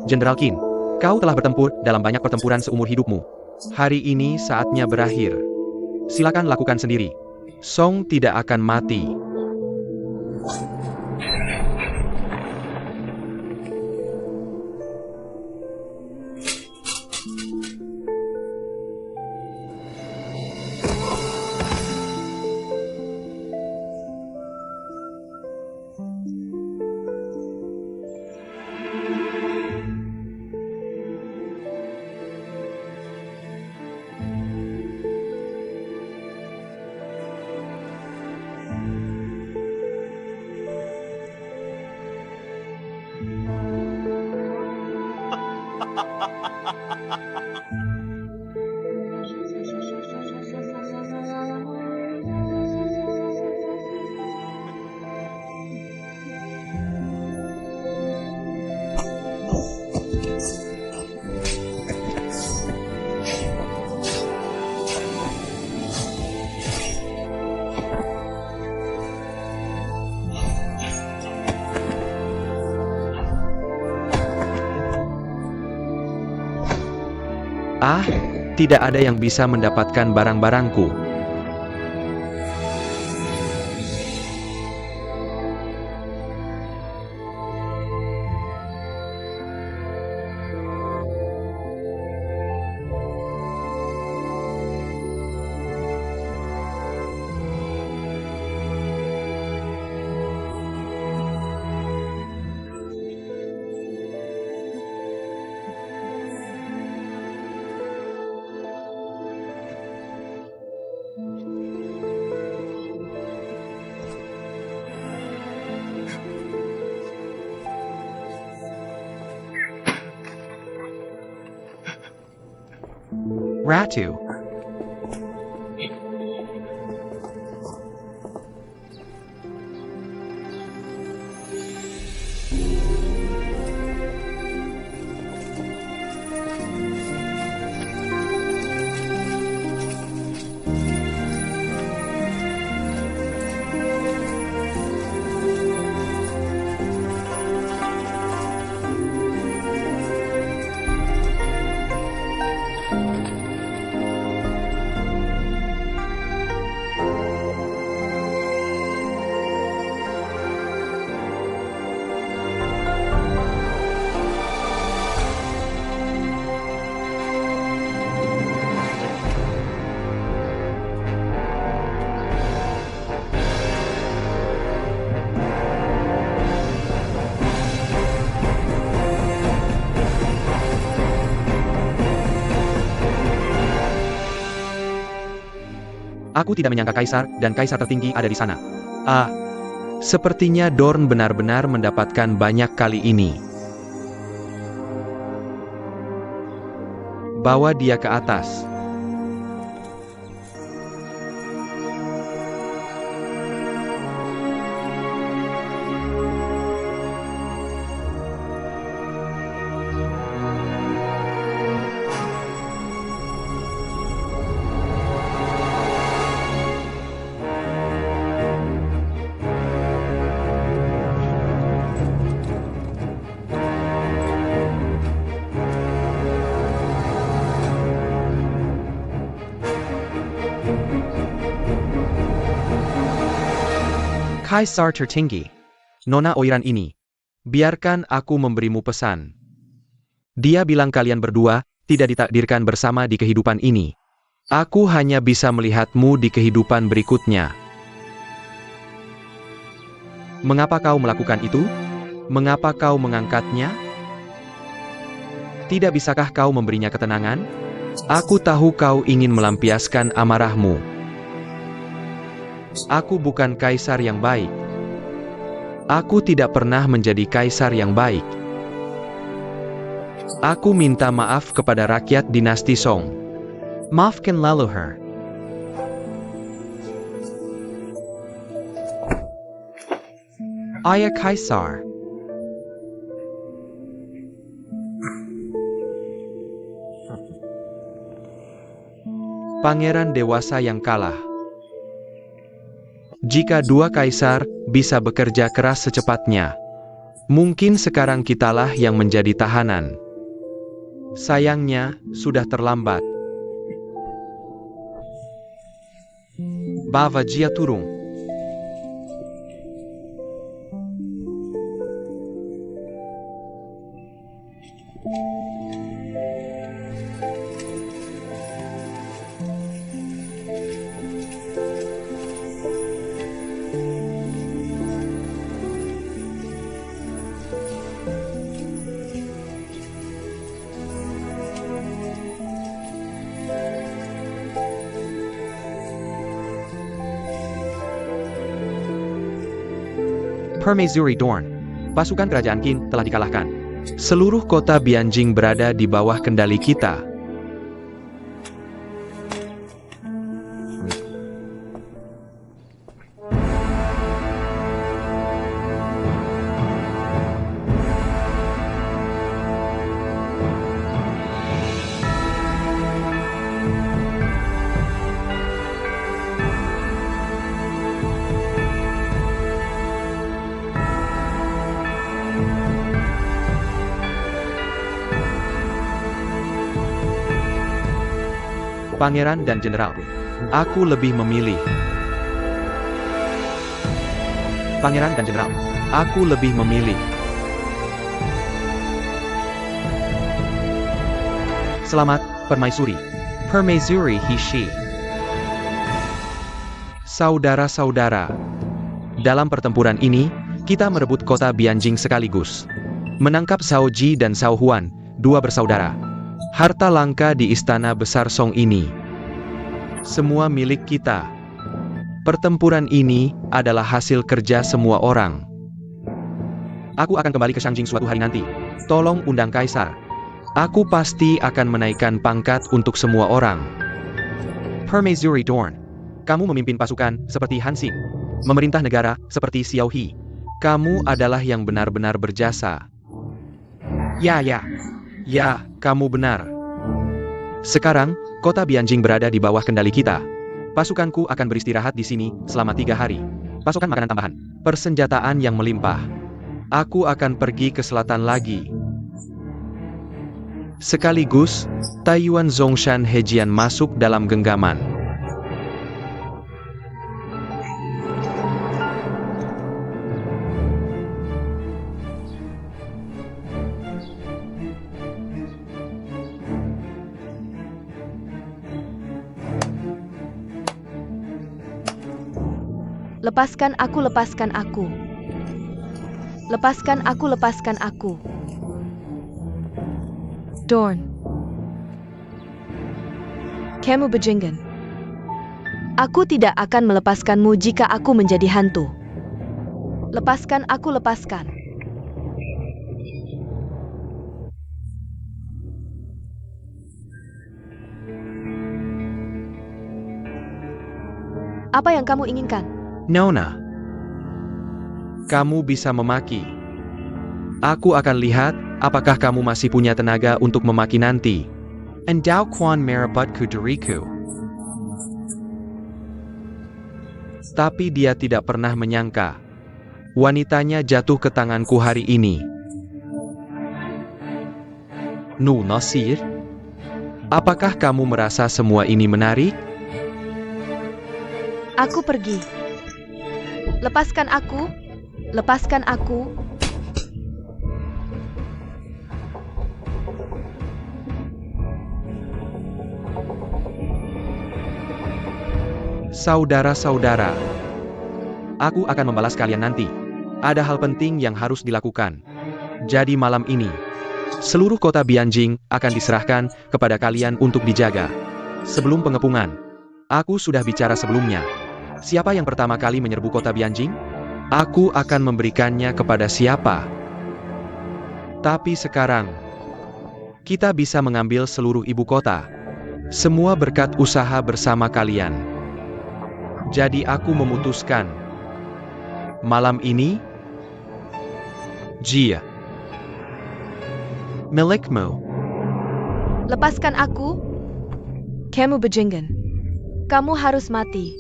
Jenderal Qin, kau telah bertempur dalam banyak pertempuran seumur hidupmu. Hari ini saatnya berakhir. Silakan lakukan sendiri. Song tidak akan mati. Ah, tidak ada yang bisa mendapatkan barang-barangku. Ratu. Aku tidak menyangka kaisar dan kaisar tertinggi ada di sana. Ah, sepertinya Dorn benar-benar mendapatkan banyak kali ini. Bawa dia ke atas. Kaisar tertinggi. Nona Oiran ini. Biarkan aku memberimu pesan. Dia bilang kalian berdua tidak ditakdirkan bersama di kehidupan ini. Aku hanya bisa melihatmu di kehidupan berikutnya. Mengapa kau melakukan itu? Mengapa kau mengangkatnya? Tidak bisakah kau memberinya ketenangan? Aku tahu kau ingin melampiaskan amarahmu. Aku bukan kaisar yang baik. Aku tidak pernah menjadi kaisar yang baik. Aku minta maaf kepada rakyat dinasti Song. Maafkan Leluhur. Ayah Kaisar. Pangeran dewasa yang kalah. Jika dua kaisar bisa bekerja keras secepatnya, mungkin sekarang kitalah yang menjadi tahanan. Sayangnya, sudah terlambat. Bava Jia Turung. Permaisuri Dorn. Pasukan kerajaan Qin telah dikalahkan. Seluruh kota Bianjing berada di bawah kendali kita. Pangeran dan Jenderal. Aku lebih memilih. Pangeran dan Jenderal. Aku lebih memilih. Selamat, Permaisuri. Permaisuri Hishi. Saudara-saudara. Dalam pertempuran ini, kita merebut kota Bianjing sekaligus. Menangkap Cao Ji dan Cao Huan, dua bersaudara. Harta langka di istana besar Song ini. Semua milik kita. Pertempuran ini adalah hasil kerja semua orang. Aku akan kembali ke Shangjing suatu hari nanti. Tolong undang Kaisar. Aku pasti akan menaikkan pangkat untuk semua orang. Permaisuri Dorn. Kamu memimpin pasukan seperti Han Xing. Memerintah negara seperti Xiao He. Kamu adalah yang benar-benar berjasa. Ya, kamu benar. Sekarang, kota Bianjing berada di bawah kendali kita. Pasukanku akan beristirahat di sini selama 3 hari. Pasukan makanan tambahan, persenjataan yang melimpah. Aku akan pergi ke selatan lagi. Sekaligus, Taiyuan Zongshan Hejian masuk dalam genggaman.
Lepaskan aku, lepaskan aku. Lepaskan aku, lepaskan aku. Dorn. Kamu bajingan. Aku tidak akan melepaskanmu jika aku menjadi hantu. Lepaskan aku, lepaskan. Apa yang kamu inginkan?
Nona, kamu bisa memaki. Aku akan lihat apakah kamu masih punya tenaga untuk memaki nanti. Endau Quan merabutku diriku. Tapi dia tidak pernah menyangka. Wanitanya jatuh ke tanganku hari ini. Nu Nasir, apakah kamu merasa semua ini menarik?
Aku pergi. Lepaskan aku. Lepaskan aku.
Saudara-saudara, aku akan membalas kalian nanti. Ada hal penting yang harus dilakukan. Jadi malam ini, seluruh kota Bianjing akan diserahkan kepada kalian untuk dijaga. Sebelum pengepungan, aku sudah bicara sebelumnya. Siapa yang pertama kali menyerbu kota Bianjing? Aku akan memberikannya kepada siapa. Tapi sekarang, kita bisa mengambil seluruh ibu kota. Semua berkat usaha bersama kalian. Jadi aku memutuskan, malam ini, Jia, milikmu.
Lepaskan aku. Kamu bajingan. Kamu harus mati.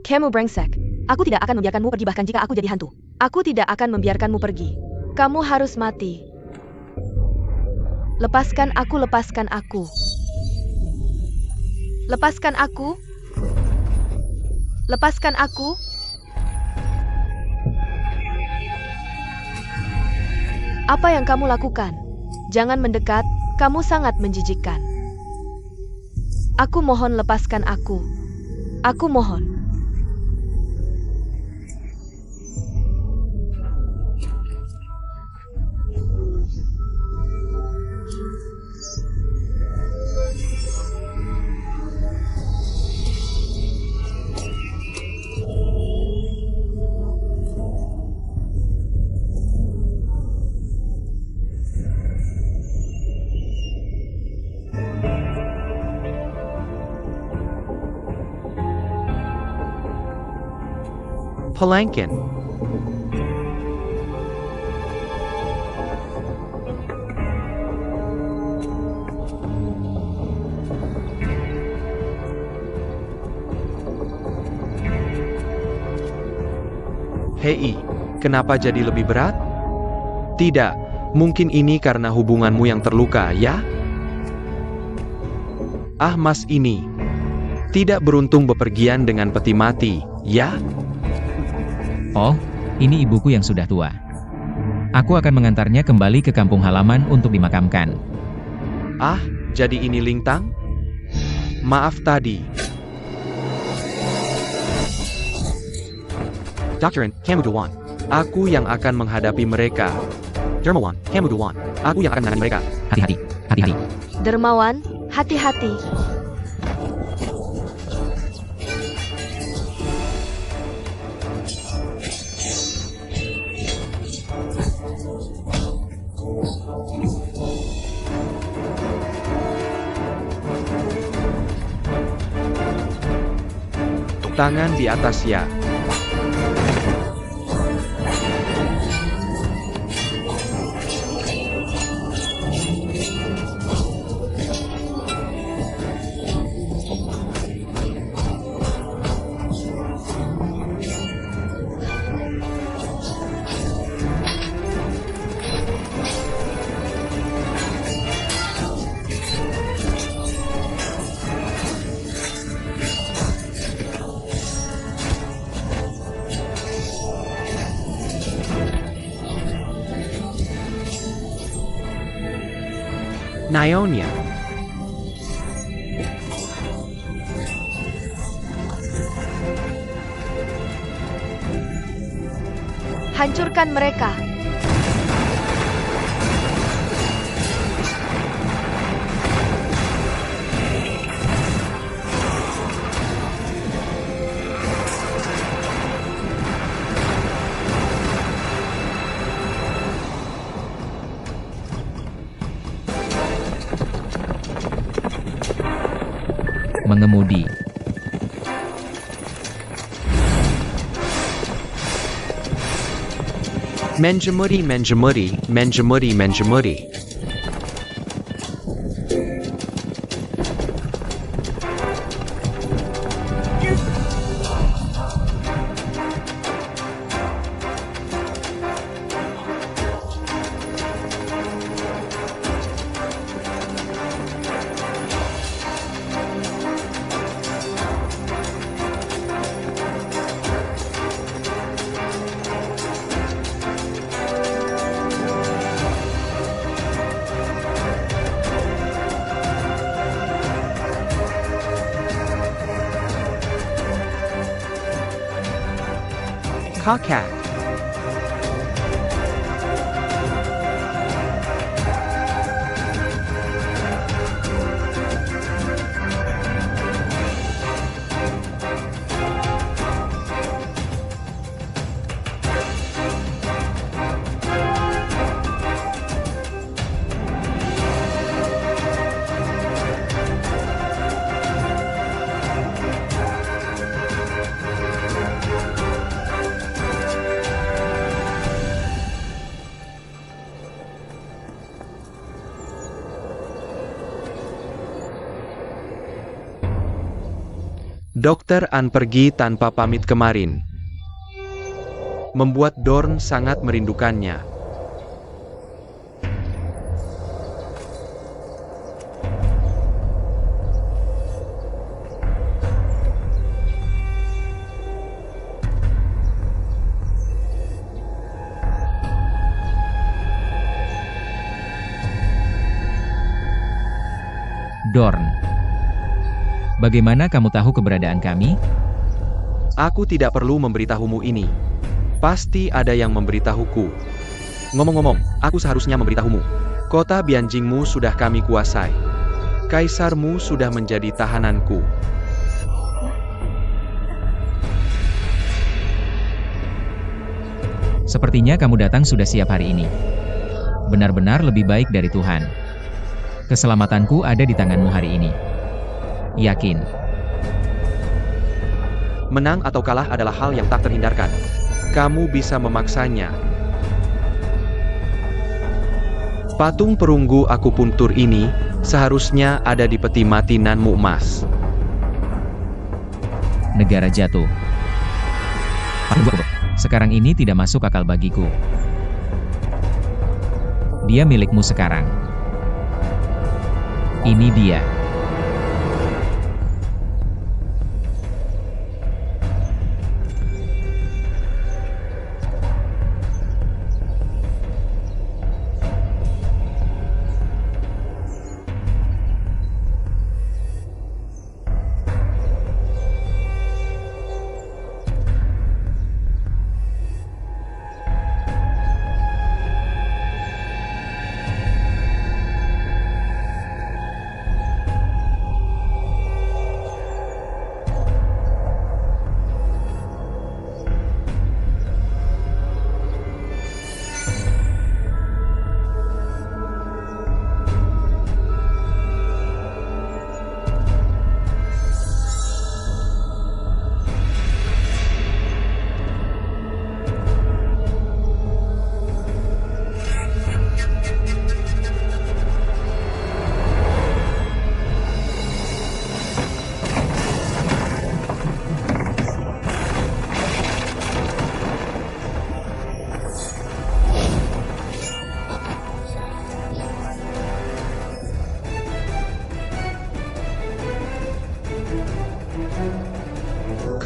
Kamu brengsek. Aku tidak akan membiarkanmu pergi bahkan jika aku jadi hantu. Aku tidak akan membiarkanmu pergi. Kamu harus mati. Lepaskan aku, lepaskan aku. Lepaskan aku. Lepaskan aku. Apa yang kamu lakukan? Jangan mendekat, kamu sangat menjijikkan. Aku mohon lepaskan aku. Aku mohon.
Palankin. Hei, kenapa jadi lebih berat? Tidak, mungkin ini karena hubunganmu yang terluka, ya? Ah, Mas ini tidak beruntung bepergian dengan peti mati, ya?
Oh, ini ibuku yang sudah tua. Aku akan mengantarnya kembali ke kampung halaman untuk dimakamkan.
Ah, jadi ini Lintang? Maaf tadi. Dokterin, kamu duluan. Aku yang akan menghadapi mereka. Dermawan, kamu duluan. Aku yang akan menangani mereka.
Hati-hati, hati-hati.
Dermawan, hati-hati.
Tangan di atas ya. Nyonya.
Hancurkan mereka.
Mengemudi.
Menjemuri, menjemuri, menjemuri, menjemuri. Kakak. Dokter An pergi tanpa pamit kemarin. Membuat Dorn sangat merindukannya.
Dorn. Bagaimana kamu tahu keberadaan kami?
Aku tidak perlu memberitahumu ini. Pasti ada yang memberitahuku. Ngomong-ngomong, aku seharusnya memberitahumu. Kota Bianjingmu sudah kami kuasai. Kaisarmu sudah menjadi tahananku.
Sepertinya kamu datang sudah siap hari ini. Benar-benar lebih baik dari Tuhan. Keselamatanku ada di tanganmu hari ini. Yakin.
Menang atau kalah adalah hal yang tak terhindarkan. Kamu bisa memaksanya. Patung perunggu akupuntur ini seharusnya ada di peti mati Nan Mukmas.
Negara jatuh. Sekarang ini tidak masuk akal bagiku. Dia milikmu sekarang. Ini dia.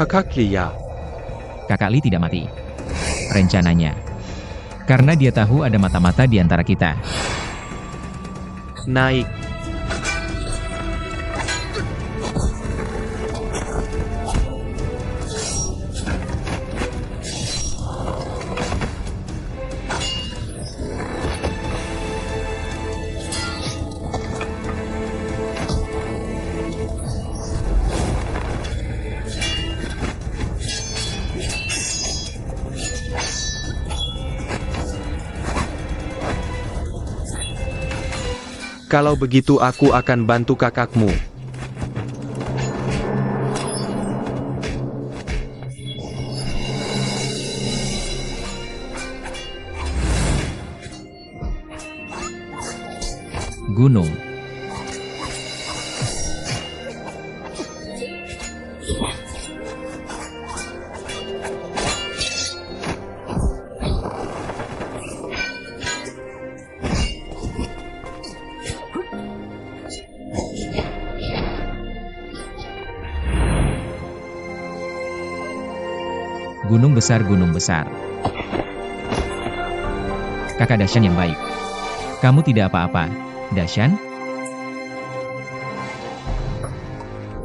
Kakak Lia.
Kakak Li tidak mati. Rencananya. Karena dia tahu ada mata-mata di antara kita.
Naik. Kalau begitu aku akan bantu kakakmu.
Gunung. Gunung besar, gunung besar. Kakak Dashan yang baik. Kamu tidak apa-apa, Dashan?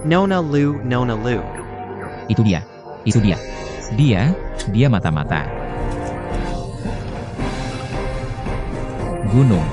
Nona Lu, Nona Lu.
Itu dia. Itu dia. Dia mata-mata. Gunung.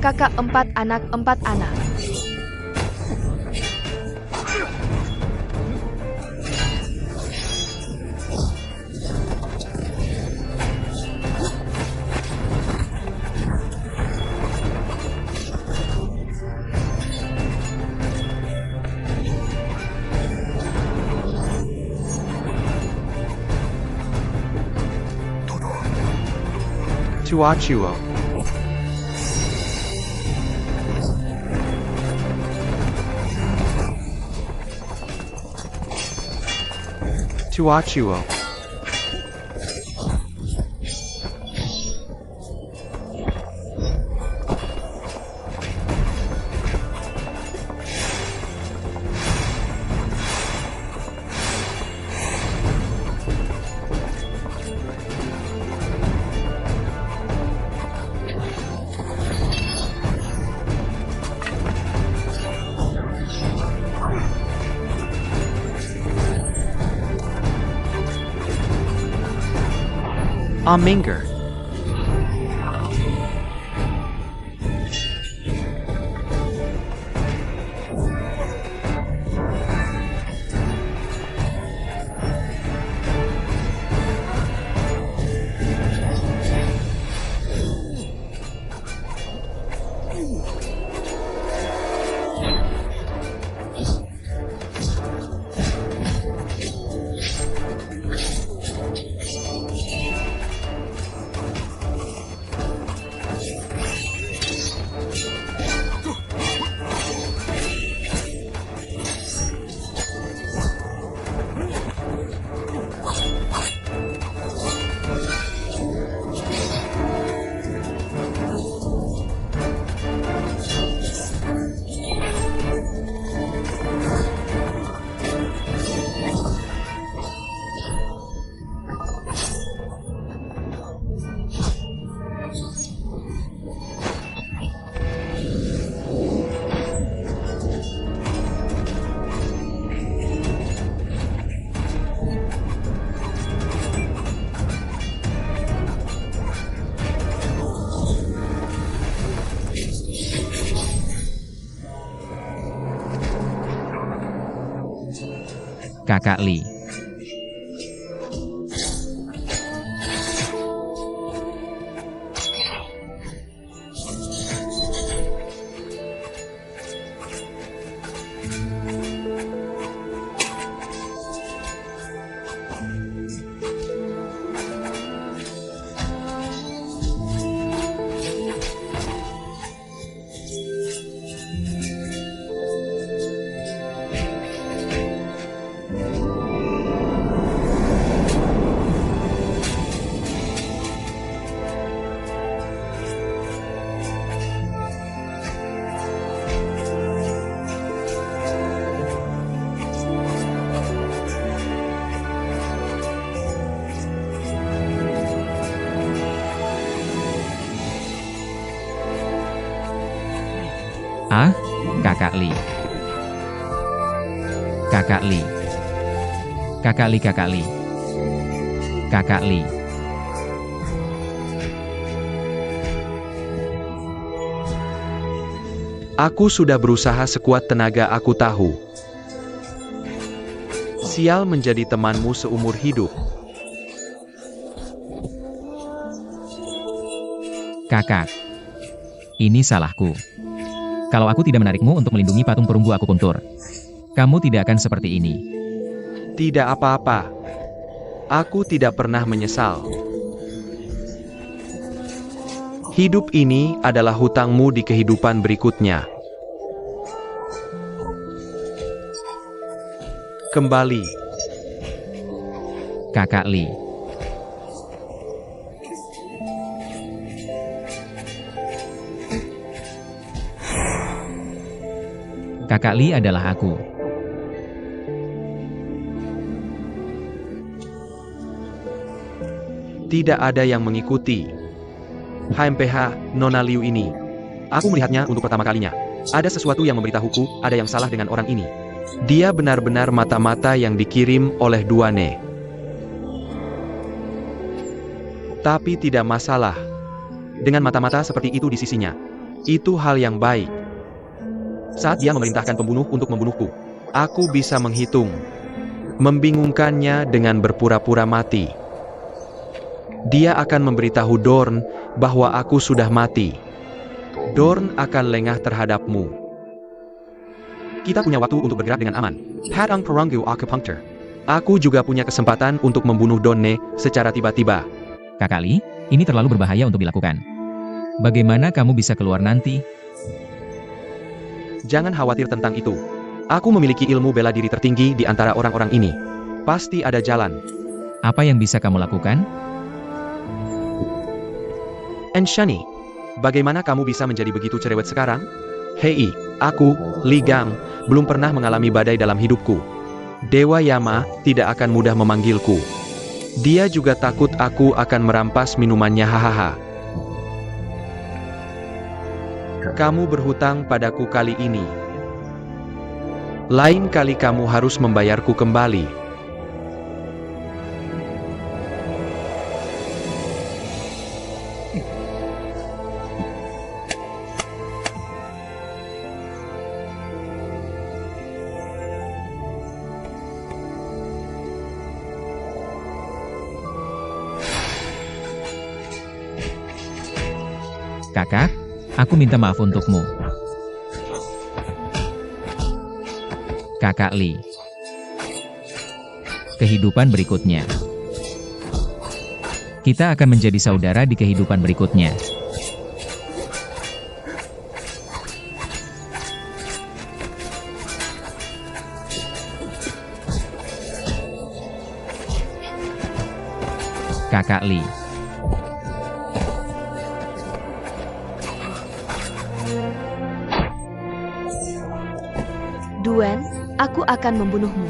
Kakak 4 anak 4 anak.
Chuachuo. Chuachuo. Aminger.
Kakak Li. Ah, Kakak Li. Kakak Li. Kakak Li, Kakak Li. Kakak Li.
Aku sudah berusaha sekuat tenaga aku tahu. Sial menjadi temanmu seumur hidup.
Kakak. Ini salahku. Kalau aku tidak menarikmu untuk melindungi patung perunggu akupuntur, kamu tidak akan seperti ini.
Tidak apa-apa. Aku tidak pernah menyesal. Hidup ini adalah hutangmu di kehidupan berikutnya. Kembali.
Kakak Li. Kakak Li adalah aku.
Tidak ada yang mengikuti. HMPH, Nona Liu ini. Aku melihatnya untuk pertama kalinya. Ada sesuatu yang memberitahuku, ada yang salah dengan orang ini. Dia benar-benar mata-mata yang dikirim oleh Duane. Tapi tidak masalah. Dengan mata-mata seperti itu di sisinya. Itu hal yang baik. Saat dia memerintahkan pembunuh untuk membunuhku, aku bisa menghitung. Membingungkannya dengan berpura-pura mati. Dia akan memberitahu Dorn bahwa aku sudah mati. Dorn akan lengah terhadapmu. Kita punya waktu untuk bergerak dengan aman. Hadang Peranggu Acupuncture. Aku juga punya kesempatan untuk membunuh Donne secara tiba-tiba.
Kakak Li, ini terlalu berbahaya untuk dilakukan. Bagaimana kamu bisa keluar nanti?
Jangan khawatir tentang itu. Aku memiliki ilmu bela diri tertinggi di antara orang-orang ini. Pasti ada jalan.
Apa yang bisa kamu lakukan?
Enshani, bagaimana kamu bisa menjadi begitu cerewet sekarang? Hei, aku, Li Gang, belum pernah mengalami badai dalam hidupku. Dewa Yama tidak akan mudah memanggilku. Dia juga takut aku akan merampas minumannya, hahaha. Kamu berhutang padaku kali ini. Lain kali kamu harus membayarku kembali.
Kakak, aku minta maaf untukmu. Kakak Li. Kehidupan berikutnya. Kita akan menjadi saudara di kehidupan berikutnya. Kakak Li.
Duan, aku akan membunuhmu.